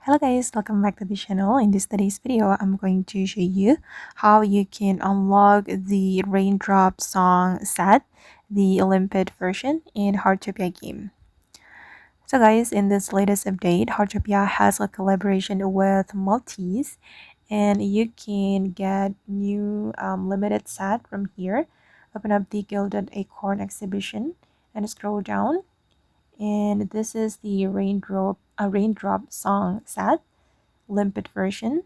Hello guys, welcome back to the channel. In today's video, I'm going to show you how you can unlock the Raindrop Song Set, the Limpid version in Heartopia game. So guys, in this latest update, Heartopia has a collaboration with Maltese, and you can get new limited set from here. Open up the Gilded Acorn Exhibition and scroll down, and this is the Raindrop Song Set Limpid version.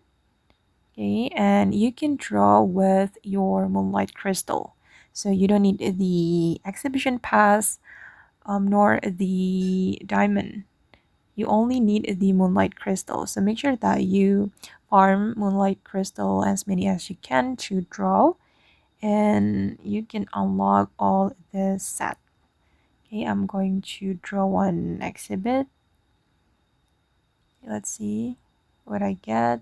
Okay, and you can draw with your Moonlight Crystal, so you don't need the exhibition pass nor the diamond. You only need the Moonlight Crystal, so make sure that you farm Moonlight Crystal as many as you can to draw, and you can unlock all this set. Okay, I'm going to draw one exhibit. Let's see what I get.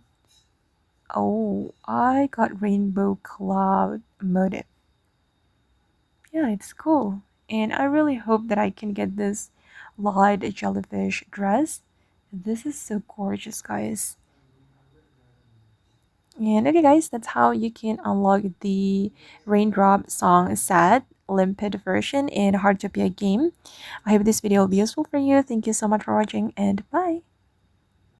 Oh, I got rainbow cloud motif. Yeah, it's cool. And I really hope that I can get this light jellyfish dress. This is so gorgeous, guys. And okay, guys, that's how you can unlock the Raindrop Song Set Limpid version in Heartopia game. I hope this video will be useful for you. Thank you so much for watching, and bye.